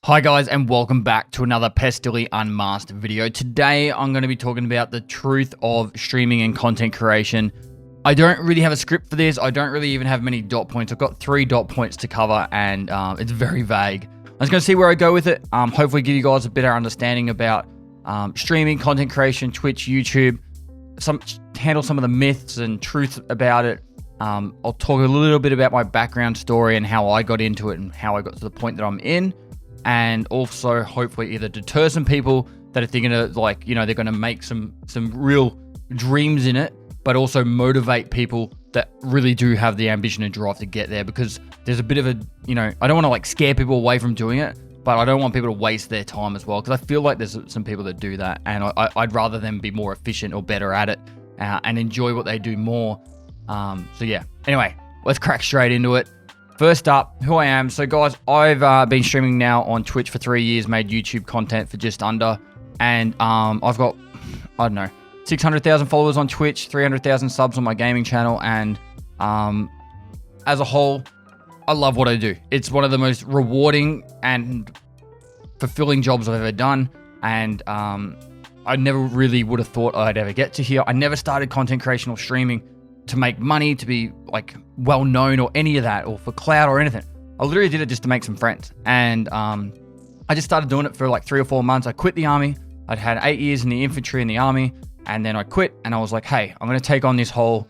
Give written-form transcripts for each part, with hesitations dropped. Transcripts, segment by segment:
Hi guys, and welcome back to another Pestilly Unmasked video. Today I'm going to be talking about the truth of streaming and content creation. I don't really have a script for this. I don't really even have many dot points. I've got 3 dot points to cover and it's very vague. I'm just going to see where I go with it. Hopefully give you guys a better understanding about streaming, content creation, Twitch, YouTube, handle some of the myths and truth about it. I'll talk a little bit about my background story and how I got into it and how I got to the point that I'm in. And also hopefully either deter some people that are thinking of they're going to make some real dreams in it, but also motivate people that really do have the ambition and drive to get there, because there's a bit of a, I don't want to scare people away from doing it, but I don't want people to waste their time as well, because I feel like there's some people that do that, and I'd rather them be more efficient or better at it and enjoy what they do more. So yeah, anyway, let's crack straight into it. First up, who I am. So guys, I've been streaming now on Twitch for 3 years, made YouTube content for just under, and I've got, 600,000 followers on Twitch, 300,000 subs on my gaming channel, and as a whole, I love what I do. It's one of the most rewarding and fulfilling jobs I've ever done, and I never really would have thought I'd ever get to here. I never started content creation or streaming to make money, to be well known or any of that, or for clout or anything. I literally did it just to make some friends, and I just started doing it for 3 or 4 months. I quit the army. I'd had 8 years in the infantry in the army, and then I quit, and I was like, hey, I'm going to take on this whole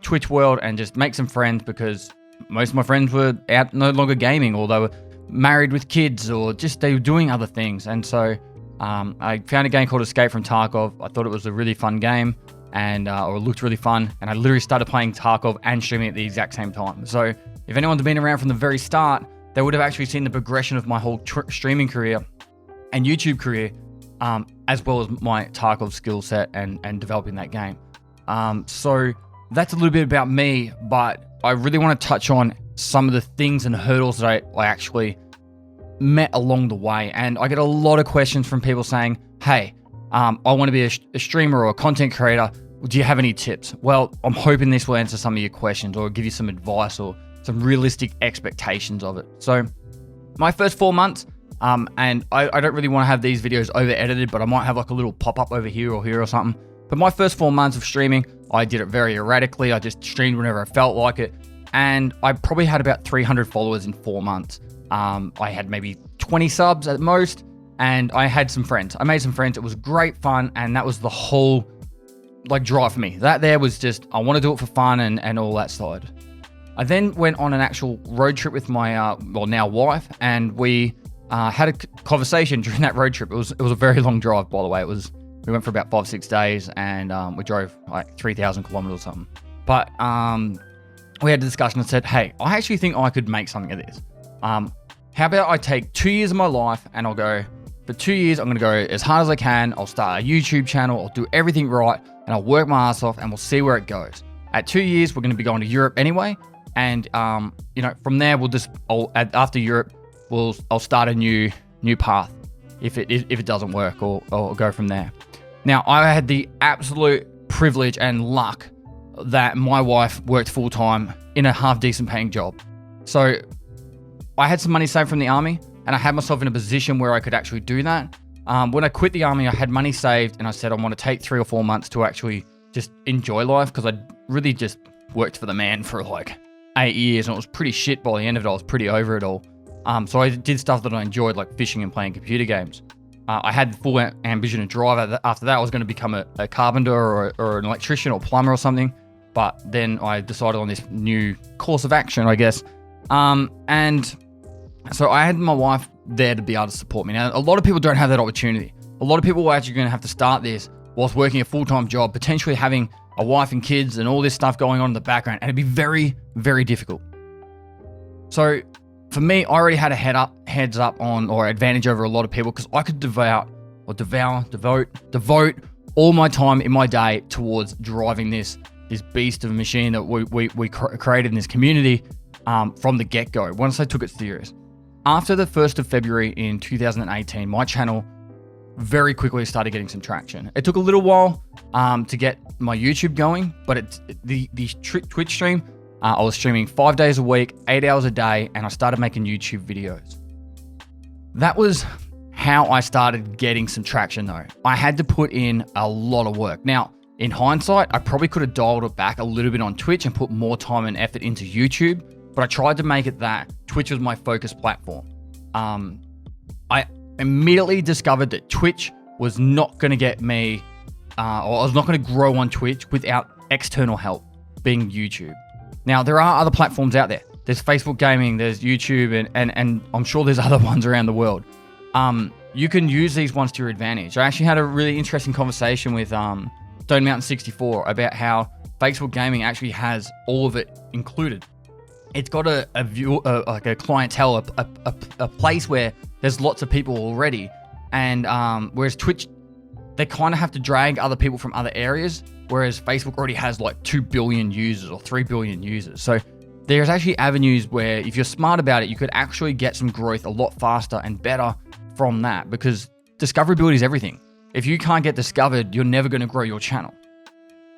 Twitch world and just make some friends, because most of my friends were out no longer gaming, or they were married with kids, or just they were doing other things. And so I found a game called Escape from Tarkov. I thought it was a really fun game, and or it looked really fun, and I literally started playing Tarkov and streaming at the exact same time. So if anyone's been around from the very start, they would have actually seen the progression of my whole streaming career and YouTube career, as well as my Tarkov skill set and developing that game. So that's a little bit about me, but I really want to touch on some of the things and hurdles that I actually met along the way. And I get a lot of questions from people saying, hey, I want to be a streamer or a content creator. Do you have any tips? Well, I'm hoping this will answer some of your questions or give you some advice or some realistic expectations of it. So my first 4 months, and I don't really want to have these videos over edited, but I might have a little pop-up over here or something. But my first 4 months of streaming, I did it very erratically. I just streamed whenever I felt like it. And I probably had about 300 followers in 4 months. I had maybe 20 subs at most. And I had some friends. I made some friends. It was great fun. And that was the whole drive for me. That there was just, I want to do it for fun and all that side. I then went on an actual road trip with my, now wife. And we had a conversation during that road trip. It was a very long drive, by the way. We went for about 5-6 days, and we drove 3,000 kilometers or something. But we had a discussion and said, hey, I actually think I could make something of this. How about I take 2 years of my life and I'll go, for 2 years, I'm going to go as hard as I can. I'll start a YouTube channel. I'll do everything right, and I'll work my ass off, and we'll see where it goes. At 2 years, we're going to be going to Europe anyway. And, from there, after Europe, I'll start a new path if it doesn't work, or go from there. Now, I had the absolute privilege and luck that my wife worked full time in a half decent paying job. So I had some money saved from the army, and I had myself in a position where I could actually do that. When I quit the army, I had money saved, and I said I want to take 3 or 4 months to actually just enjoy life, because I really just worked for the man for 8 years, and it was pretty shit by the end of it. I was pretty over it all. So I did stuff that I enjoyed, like fishing and playing computer games. I had full ambition and drive. After that, I was going to become a carpenter or an electrician or plumber or something. But then I decided on this new course of action, I guess. And so I had my wife there to be able to support me. Now, a lot of people don't have that opportunity. A lot of people are actually going to have to start this whilst working a full-time job, potentially having a wife and kids and all this stuff going on in the background. And it'd be very, very difficult. So for me, I already had a heads up on, or advantage over a lot of people, because I could devote all my time in my day towards driving this beast of a machine that we created in this community from the get-go, once I took it serious. After the 1st of February in 2018, my channel very quickly started getting some traction. It took a little while to get my YouTube going, but the Twitch stream, I was streaming 5 days a week, 8 hours a day, and I started making YouTube videos. that was how I started getting some traction though. I had to put in a lot of work. Now, in hindsight, I probably could have dialed it back a little bit on Twitch and put more time and effort into YouTube, but I tried to make it that Twitch was my focus platform. I immediately discovered that Twitch was not going to get me, or I was not going to grow on Twitch without external help, being YouTube. Now, there are other platforms out there. There's Facebook Gaming, there's YouTube, and I'm sure there's other ones around the world. You can use these ones to your advantage. I actually had a really interesting conversation with Stone Mountain 64 about how Facebook Gaming actually has all of it included. It's got a like a clientele, a place where there's lots of people already, and whereas Twitch, they kind of have to drag other people from other areas, whereas Facebook already has like 2 billion users or 3 billion users. So there's actually avenues where if you're smart about it, you could actually get some growth a lot faster and better from that, because discoverability is everything. If you can't get discovered, you're never going to grow your channel.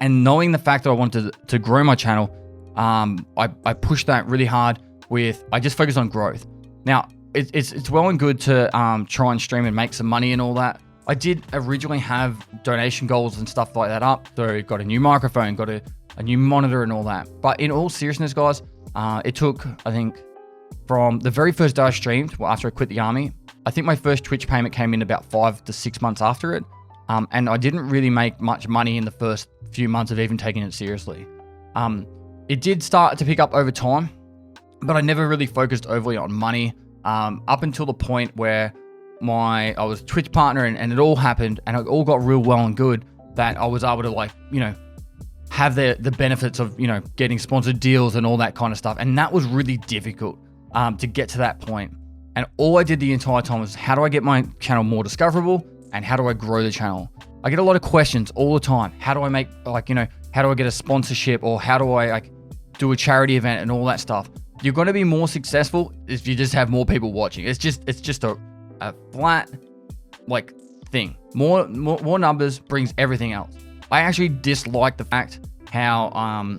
And knowing the fact that I wanted to grow my channel, I pushed that really hard I just focused on growth. Now, it's well and good to try and stream and make some money and all that. I did originally have donation goals and stuff like that up. So got a new microphone, got a new monitor and all that. But in all seriousness, guys, it took, I think, from the very first day I streamed, after I quit the army, I think my first Twitch payment came in about 5 to 6 months after it. And I didn't really make much money in the first few months of even taking it seriously. It did start to pick up over time, but I never really focused overly on money up until the point where I was Twitch partner and it all happened and it all got real well and good that I was able to have the benefits of, getting sponsored deals and all that kind of stuff. And that was really difficult to get to that point. And all I did the entire time was, how do I get my channel more discoverable and how do I grow the channel? I get a lot of questions all the time. How do I make, how do I get a sponsorship, or how do I do a charity event and all that stuff? You're going to be more successful if you just have more people watching. It's just a flat thing. More numbers brings everything else. I actually dislike the fact how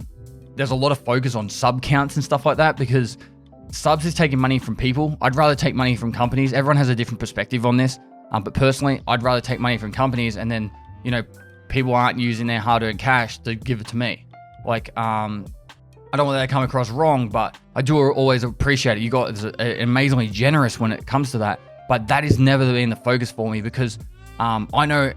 there's a lot of focus on sub counts and stuff like that, because subs is taking money from people. I'd rather take money from companies. Everyone has a different perspective on this. But personally, I'd rather take money from companies and then, people aren't using their hard-earned cash to give it to me. I don't want that to come across wrong, but I do always appreciate it. You guys are amazingly generous when it comes to that. But that has never been the focus for me, because I know,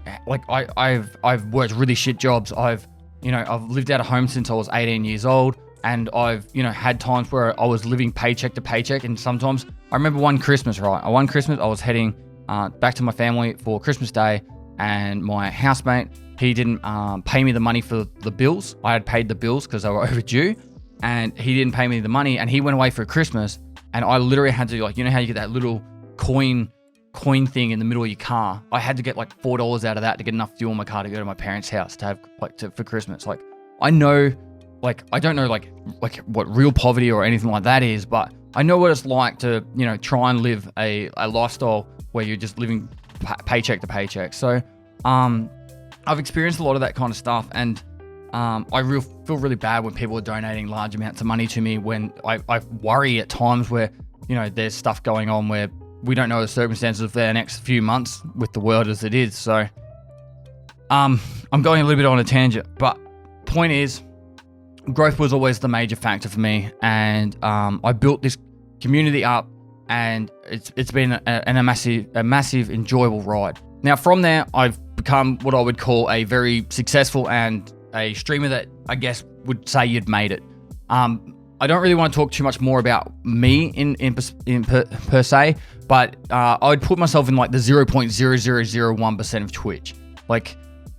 I've worked really shit jobs. I've lived out of home since I was 18 years old. And I've, had times where I was living paycheck to paycheck. And sometimes, I remember one Christmas, right? I was heading back to my family for Christmas Day, and my housemate, he didn't pay me the money for the bills. I had paid the bills because they were overdue, and he didn't pay me the money, and he went away for Christmas, and I literally had to, how you get that little coin thing in the middle of your car? I had to get $4 out of that to get enough fuel in my car to go to my parents' house to have for Christmas. I know, I don't know what real poverty or anything like that is, but I know what it's like to, try and live a lifestyle where you're just living paycheck to paycheck. So, I've experienced a lot of that kind of stuff, and I feel really bad when people are donating large amounts of money to me, when I worry at times where, there's stuff going on where we don't know the circumstances of the next few months with the world as it is. So, I'm going a little bit on a tangent, but point is, growth was always the major factor for me, and I built this community up, and it's been a massive enjoyable ride. Now from there, I've become what I would call a very successful and a streamer that I guess would say you'd made it. I don't really want to talk too much more about me per se, but I would put myself in the 0.0001% of Twitch.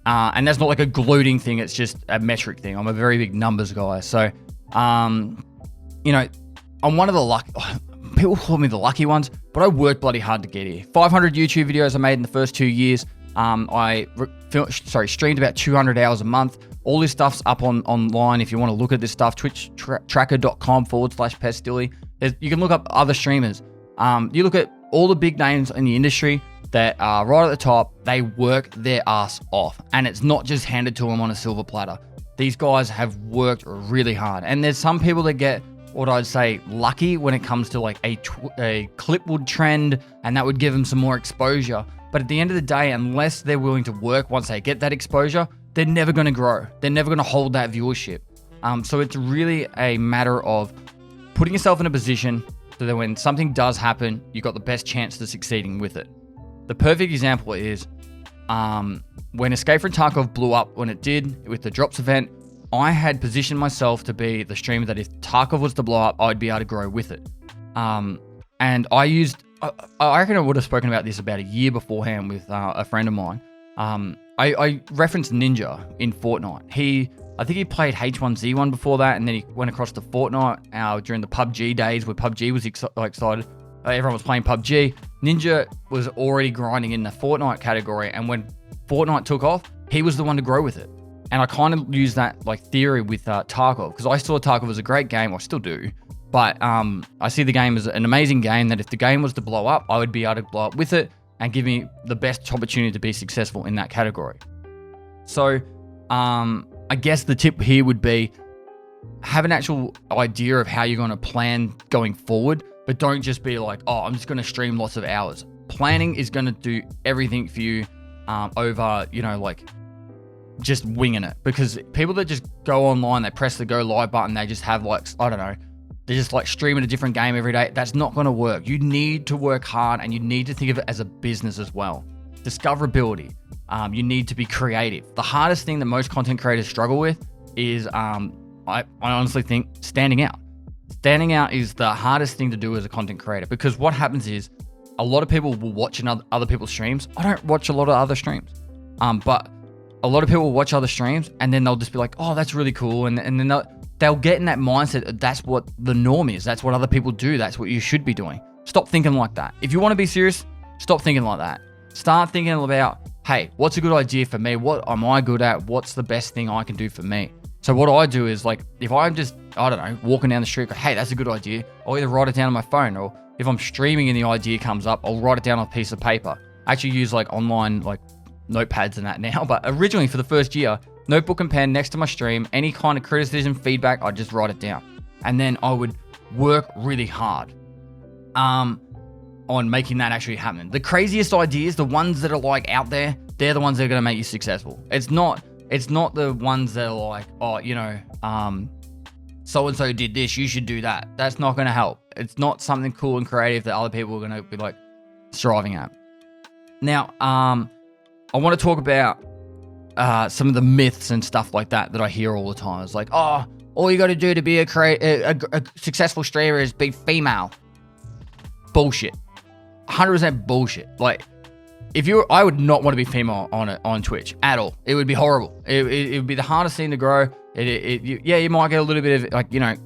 And that's not a gloating thing, it's just a metric thing. I'm a very big numbers guy. So, I'm one of the lucky, people call me the lucky ones, but I worked bloody hard to get here. 500 YouTube videos I made in the first 2 years. I streamed about 200 hours a month. All this stuff's up online if you want to look at this stuff. twitchtracker.com/pestilly. You can look up other streamers. You look at all the big names in the industry that are right at the top. They work their ass off, and it's not just handed to them on a silver platter. These guys have worked really hard, and there's some people that get what I'd say, lucky when it comes to like a clip would trend, and that would give them some more exposure. But at the end of the day, unless they're willing to work once they get that exposure, they're never going to grow. They're never going to hold that viewership. So it's really a matter of putting yourself in a position so that when something does happen, you've got the best chance to succeeding with it. The perfect example is when Escape from Tarkov blew up when it did with the drops event. I had positioned myself to be the streamer that if Tarkov was to blow up, I'd be able to grow with it. And I reckon I would have spoken about this about a year beforehand with a friend of mine. I referenced Ninja in Fortnite. I think he played H1Z1 before that, and then he went across to Fortnite during the PUBG days where PUBG was excited. Everyone was playing PUBG. Ninja was already grinding in the Fortnite category, and when Fortnite took off, he was the one to grow with it. And I kind of use that like theory with Tarkov, because I saw Tarkov as a great game. I still do. But I see the game as an amazing game that if the game was to blow up, I would be able to blow up with it and give me the best opportunity to be successful in that category. So I guess the tip here would be have an actual idea of how you're going to plan going forward, but don't just be like, oh, I'm just going to stream lots of hours. Planning is going to do everything for you over, like just winging it. Because people that just go online, they press the go live button, they just have like, I don't know, they're just like streaming a different game every day. That's not going to work. You need to work hard, and you need to think of it as a business as well. Discoverability. You need to be creative. The hardest thing that most content creators struggle with is, I honestly think, standing out. Standing out is the hardest thing to do as a content creator, because what happens is a lot of people will watch other people's streams. I don't watch a lot of other streams, but a lot of people will watch other streams and then they'll just be like, oh, that's really cool. And then they'll get in that mindset. That's what the norm is. That's what other people do. That's what you should be doing. Stop thinking like that. If you want to be serious, stop thinking like that. Start thinking about, hey, what's a good idea for me? What am I good at? What's the best thing I can do for me? So what I do is, like, if I'm just, I don't know, walking down the street, hey, that's a good idea, I'll either write it down on my phone, or if I'm streaming and the idea comes up, I'll write it down on a piece of paper. I actually use like online like notepads and that now, but originally for the first year, notebook and pen next to my stream, any kind of criticism, feedback, I'd just write it down. And then I would work really hard on making that actually happen. The craziest ideas, the ones that are like out there, they're the ones that are going to make you successful. It's not the ones that are like, oh, so-and-so did this, you should do that. That's not going to help. It's not something cool and creative that other people are going to be like striving at. Now, I want to talk about some of the myths and stuff like that I hear all the time. It's like, oh, all you got to do to be a successful streamer is be female. Bullshit. 100% bullshit. Like, I would not want to be female on Twitch at all. It would be horrible. It would be the hardest thing to grow. You might get a little bit of like,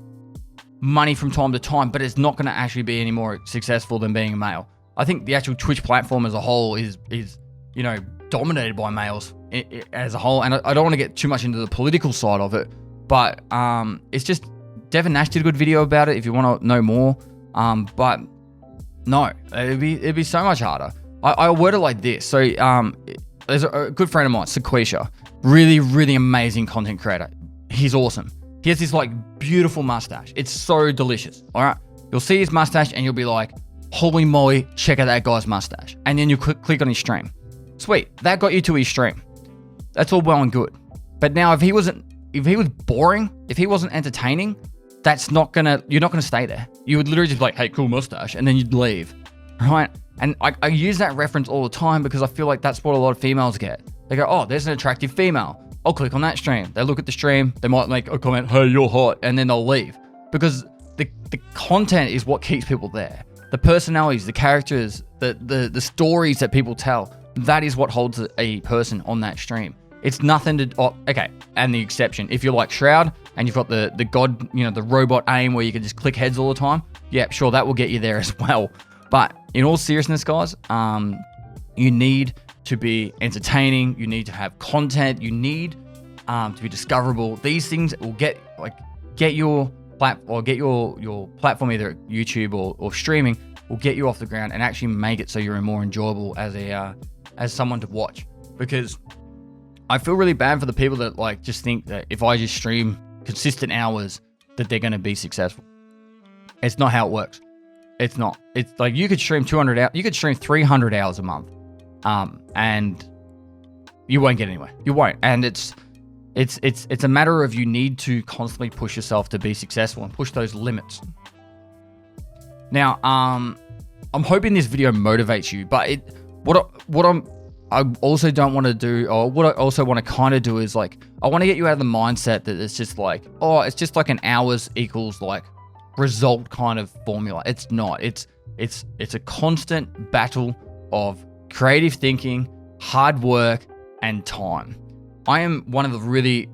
money from time to time, but it's not going to actually be any more successful than being a male. I think the actual Twitch platform as a whole is dominated by males as a whole. And I don't want to get too much into the political side of it, but it's just, Devin Nash did a good video about it if you want to know more. But no, it'd be so much harder. I word it like this. So there's a good friend of mine, Sequisha, really, really amazing content creator. He's awesome. He has this like beautiful mustache. It's so delicious. All right. You'll see his mustache and you'll be like, holy moly, check out that guy's mustache. And then you click on his stream. Sweet. That got you to his stream. That's all well and good. But now if he was boring, if he wasn't entertaining, you're not gonna stay there. You would literally just be like, hey, cool mustache, and then you'd leave. Right? And I use that reference all the time because I feel like that's what a lot of females get. They go, oh, there's an attractive female. I'll click on that stream. They look at the stream. They might make a comment, hey, you're hot. And then they'll leave. Because the content is what keeps people there. The personalities, the characters, the stories that people tell, that is what holds a person on that stream. It's nothing to... Oh, okay, and the exception. If you're like Shroud and you've got the god, the robot aim where you can just click heads all the time, yeah, sure, that will get you there as well. But in all seriousness, guys, you need to be entertaining. You need to have content. You need to be discoverable. These things will get your platform, either YouTube or streaming, will get you off the ground and actually make it so you're more enjoyable as someone to watch. Because I feel really bad for the people that just think that if I just stream consistent hours that they're going to be successful. It's not how it works. It's not. It's like you could stream 200 hours, you could stream 300 hours a month, and you won't get anywhere. You won't. And it's a matter of you need to constantly push yourself to be successful and push those limits. Now, I'm hoping this video motivates you, but I also don't want to do, or what I also want to kind of do is like, I want to get you out of the mindset that it's just like, oh, it's just like an hours equals like result kind of formula. It's not. It's a constant battle of creative thinking, hard work, and time. I am one of the really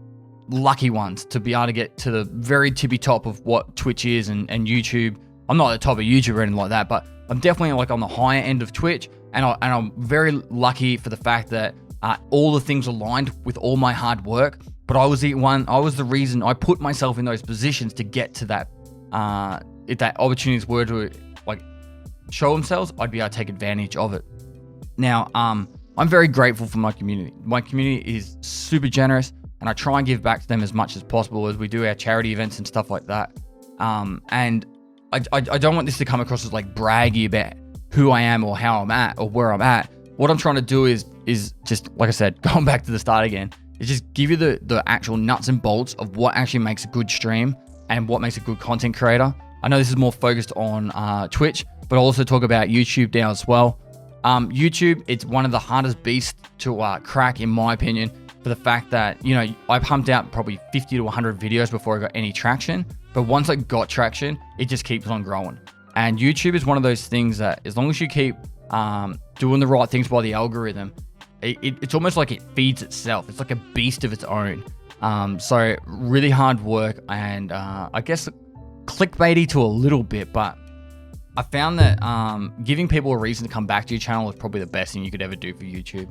lucky ones to be able to get to the very tippy top of what Twitch is and YouTube. I'm not at the top of YouTube or anything like that, but I'm definitely like on the higher end of Twitch, and I'm very lucky for the fact that all the things aligned with all my hard work. But I was the reason I put myself in those positions to get to that. If that opportunities were to like show themselves, I'd be able to take advantage of it. Now, I'm very grateful for my community. My community is super generous, and I try and give back to them as much as possible as we do our charity events and stuff like that. And I don't want this to come across as like braggy about who I am or how I'm at or where I'm at. What I'm trying to do is just, like I said, going back to the start again, is just give you the actual nuts and bolts of what actually makes a good stream and what makes a good content creator. I know this is more focused on Twitch, but I'll also talk about YouTube now as well. YouTube, it's one of the hardest beasts to crack, in my opinion, for the fact that, you know, I pumped out probably 50 to 100 videos before I got any traction. But once I got traction, it just keeps on growing. And YouTube is one of those things that as long as you keep doing the right things by the algorithm, it's almost like it feeds itself. It's like a beast of its own. So really hard work, and I guess clickbaity to a little bit, but I found that giving people a reason to come back to your channel is probably the best thing you could ever do for YouTube.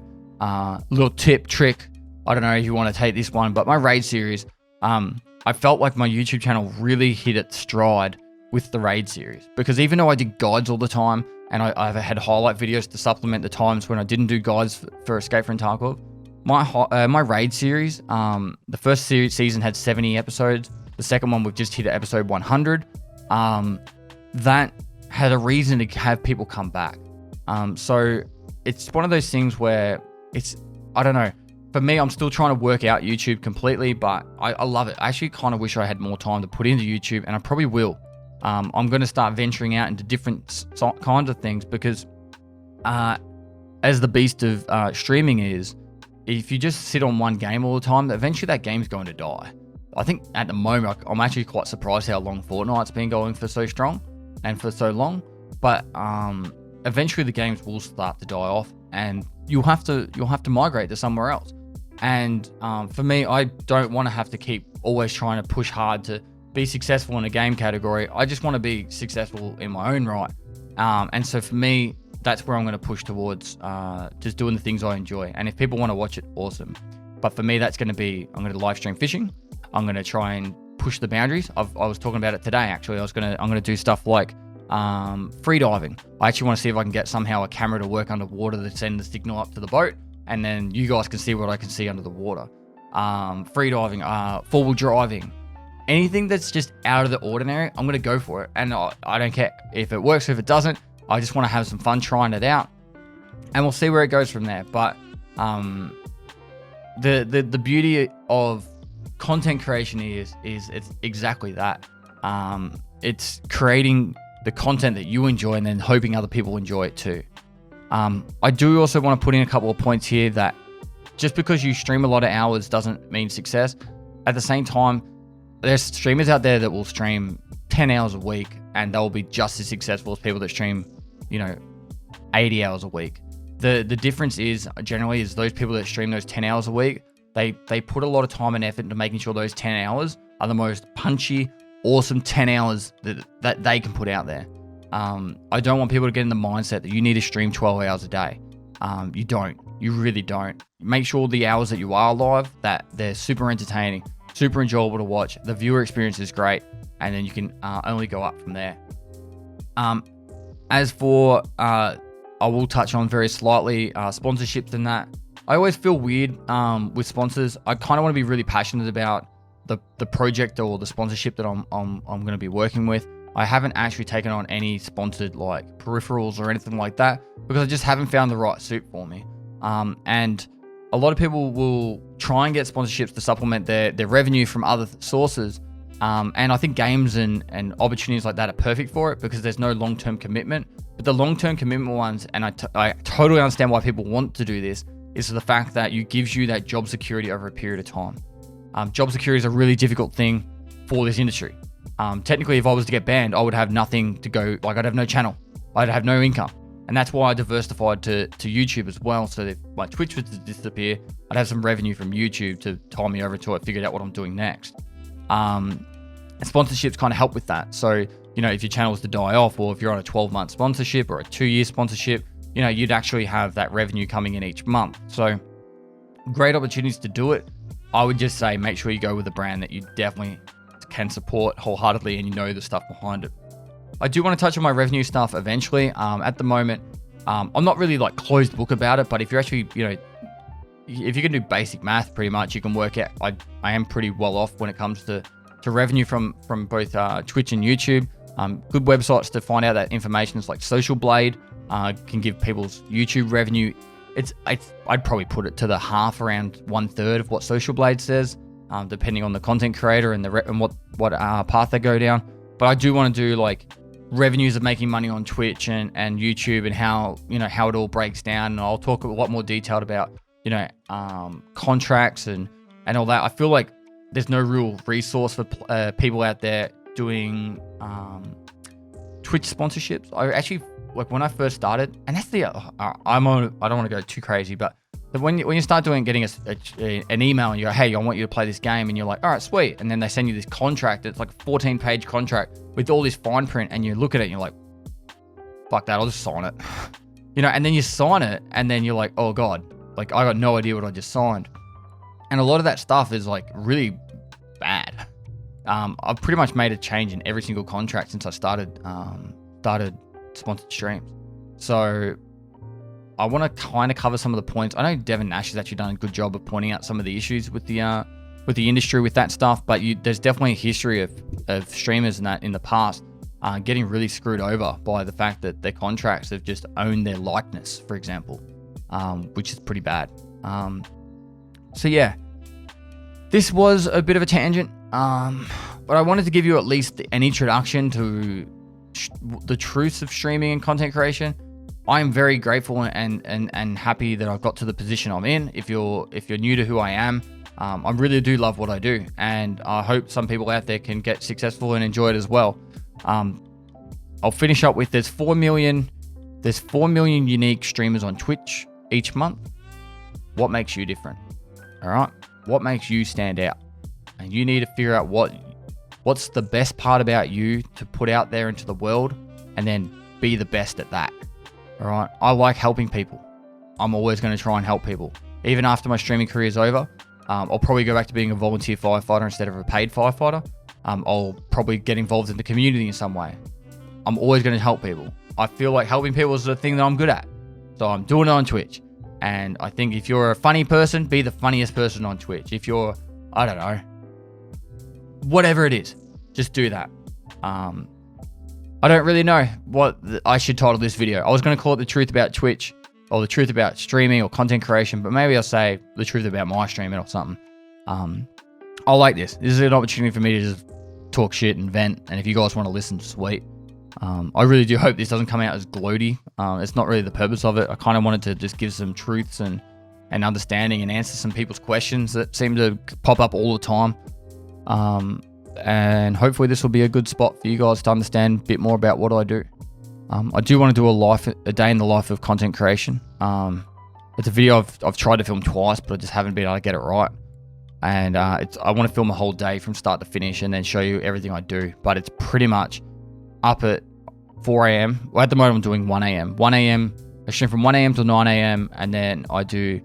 Little tip, trick, I don't know if you want to take this one, but my raid series, I felt like my YouTube channel really hit its stride with the raid series, because even though I did guides all the time, and I've had highlight videos to supplement the times when I didn't do guides for Escape from Tarkov, my raid series, the first season had 70 episodes. The second one, we've just hit episode 100. That had a reason to have people come back. So it's one of those things where I don't know. For me, I'm still trying to work out YouTube completely, but I love it. I actually kind of wish I had more time to put into YouTube, and I probably will. I'm going to start venturing out into different kinds of things, because as the beast of streaming is, if you just sit on one game all the time, eventually that game's going to die. I think at the moment, I'm actually quite surprised how long Fortnite's been going for so strong and for so long. But eventually the games will start to die off, and you'll have to migrate to somewhere else. And for me, I don't want to have to keep always trying to push hard to be successful in a game category. I just want to be successful in my own right. And so for me, that's where I'm going to push towards, just doing the things I enjoy. And if people want to watch it, awesome. But for me, that's going to be, I'm going to live stream fishing. I'm going to try and push the boundaries. I was talking about it today, actually. I'm going to do stuff like free diving. I actually want to see if I can get somehow a camera to work underwater to send the signal up to the boat, and then you guys can see what I can see under the water. Free diving, four-wheel driving, anything that's just out of the ordinary, I'm going to go for it. And I don't care if it works, if it doesn't. I just want to have some fun trying it out, and we'll see where it goes from there. But the beauty of content creation is it's exactly that. It's creating the content that you enjoy and then hoping other people enjoy it too. I do also want to put in a couple of points here that just because you stream a lot of hours doesn't mean success. At the same time, there's streamers out there that will stream 10 hours a week and they'll be just as successful as people that stream, 80 hours a week. The difference is generally is those people that stream those 10 hours a week, they put a lot of time and effort into making sure those 10 hours are the most punchy, awesome 10 hours that they can put out there. I don't want people to get in the mindset that you need to stream 12 hours a day. You don't. You really don't. Make sure the hours that you are live, that they're super entertaining, super enjoyable to watch. The viewer experience is great, and then you can only go up from there. As for, I will touch on very slightly sponsorships and that. I always feel weird with sponsors. I kind of want to be really passionate about the project or the sponsorship that I'm going to be working with. I haven't actually taken on any sponsored like peripherals or anything like that because I just haven't found the right suit for me. And a lot of people will try and get sponsorships to supplement their revenue from other sources. And I think games and opportunities like that are perfect for it because there's no long-term commitment. But the long-term commitment ones, and I totally understand why people want to do this, is the fact that it gives you that job security over a period of time. Job security is a really difficult thing for this industry. Technically, if I was to get banned, I would have nothing to go, like I'd have no channel. I'd have no income. And that's why I diversified to YouTube as well. So if my Twitch was to disappear, I'd have some revenue from YouTube to tie me over until I figured out what I'm doing next. Sponsorships kind of help with that. So, you know, if your channel was to die off, or if you're on a 12-month sponsorship or a 2-year sponsorship, you know, you'd actually have that revenue coming in each month. So great opportunities to do it. I would just say, make sure you go with a brand that you definitely can support wholeheartedly and you know the stuff behind it. I do want to touch on my revenue stuff eventually. At the moment, I'm not really like closed book about it, but if you're actually, you know, if you can do basic math, pretty much, you can work out. I am pretty well off when it comes to revenue from both Twitch and YouTube. Good websites to find out that information is like Social Blade can give people's YouTube revenue. I'd probably put it to the half, around 1/3 of what Social Blade says, depending on the content creator and what path they go down. But I do want to do like revenues of making money on Twitch and YouTube and how it all breaks down. And I'll talk a lot more detailed about contracts and all that. I feel like there's no real resource for people out there doing Twitch sponsorships. I actually, like, when I first started, and that's I don't want to go too crazy, but when you start getting an email and you go, hey, I want you to play this game, and you're like, all right, sweet, and then they send you this contract. It's like a 14-page contract with all this fine print, and you look at it and you're like, fuck that, I'll just sign it. And then you sign it, and then you're like, oh god, like I got no idea what I just signed. And a lot of that stuff is like really bad. I've pretty much made a change in every single contract since I started sponsored streams. So I want to kind of cover some of the points. I know Devin Nash has actually done a good job of pointing out some of the issues with the industry with that stuff, but there's definitely a history of streamers in the past getting really screwed over by the fact that their contracts have just owned their likeness, for example, which is pretty bad. So yeah, this was a bit of a tangent, but I wanted to give you at least an introduction to the truths of streaming and content creation. I am very grateful and happy that I've got to the position I'm in. If you're new to who I am, I really do love what I do, and I hope some people out there can get successful and enjoy it as well. I'll finish up with there's 4 million unique streamers on Twitch each month. What makes you different? All right, what makes you stand out? And you need to figure out what's the best part about you to put out there into the world, and then be the best at that. All right, I like helping people. I'm always going to try and help people. Even after my streaming career is over, I'll probably go back to being a volunteer firefighter instead of a paid firefighter. I'll probably get involved in the community in some way. I'm always going to help people. I feel like helping people is the thing that I'm good at. So I'm doing it on Twitch. And I think if you're a funny person, be the funniest person on Twitch. If you're, I don't know, whatever it is, just do that. I don't really know what I should title this video. I was going to call it The Truth About Twitch, or The Truth About Streaming or Content Creation, but maybe I'll say The Truth About My Streaming or something. I like this. This is an opportunity for me to just talk shit and vent, and if you guys want to listen, sweet. I really do hope this doesn't come out as gloaty. It's not really the purpose of it. I kind of wanted to just give some truths and understanding and answer some people's questions that seem to pop up all the time. And hopefully this will be a good spot for you guys to understand a bit more about what I do. I do want to do a day in the life of content creation. It's a video I've tried to film twice, but I just haven't been able to get it right. And I want to film a whole day from start to finish and then show you everything I do. But it's pretty much up at 4 a.m. Well, at the moment I'm doing 1 a.m. 1 a.m. I stream from 1 a.m. till 9 a.m. and then I do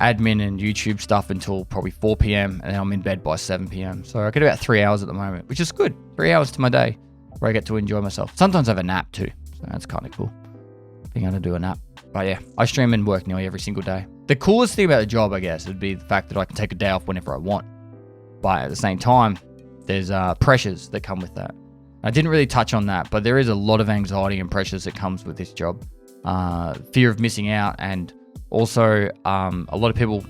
admin and YouTube stuff until probably 4 p.m. and then I'm in bed by 7 p.m. So I get about 3 hours at the moment, which is good. 3 hours to my day where I get to enjoy myself. Sometimes I have a nap too, so that's kind of cool, being able to do a nap. But yeah, I stream and work nearly every single day. The coolest thing about the job, I guess, would be the fact that I can take a day off whenever I want. But at the same time, there's pressures that come with that. I didn't really touch on that, but there is a lot of anxiety and pressures that comes with this job. Fear of missing out, and also a lot of people,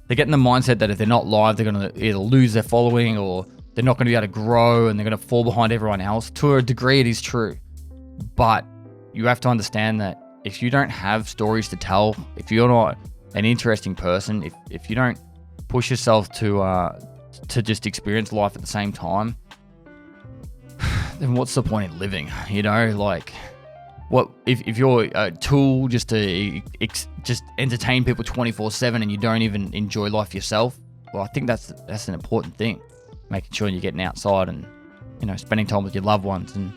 they get in the mindset that if they're not live, they're going to either lose their following or they're not going to be able to grow and they're going to fall behind everyone else. To a degree, it is true. But you have to understand that if you don't have stories to tell, if you're not an interesting person, if you don't push yourself to just experience life at the same time, then what's the point in living? You know, like, what if you're a tool just to just entertain people 24/7 and you don't even enjoy life yourself? Well, I think that's an important thing, making sure you're getting outside and, you know, spending time with your loved ones and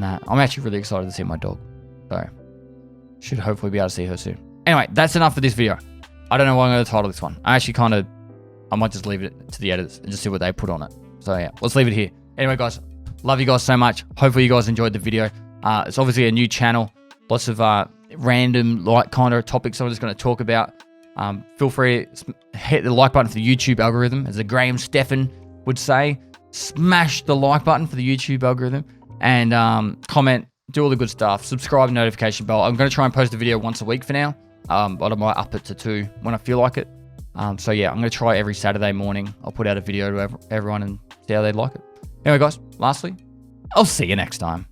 that. I'm actually really excited to see my dog, so should hopefully be able to see her soon. Anyway, that's enough for this video. I don't know what I'm going to title this one. I might just leave it to the editors and just see what they put on it. So yeah, let's leave it here. Anyway, guys, love you guys so much. Hopefully you guys enjoyed the video. It's obviously a new channel. Lots of random kind of topics I'm just going to talk about. Feel free to hit the like button for the YouTube algorithm. As the Graham Stephan would say, smash the like button for the YouTube algorithm. And comment, do all the good stuff. Subscribe, notification bell. I'm going to try and post a video once a week for now. But I might up it to 2 when I feel like it. So yeah, I'm going to try every Saturday morning. I'll put out a video to everyone and see how they like it. Anyway, guys, lastly, I'll see you next time.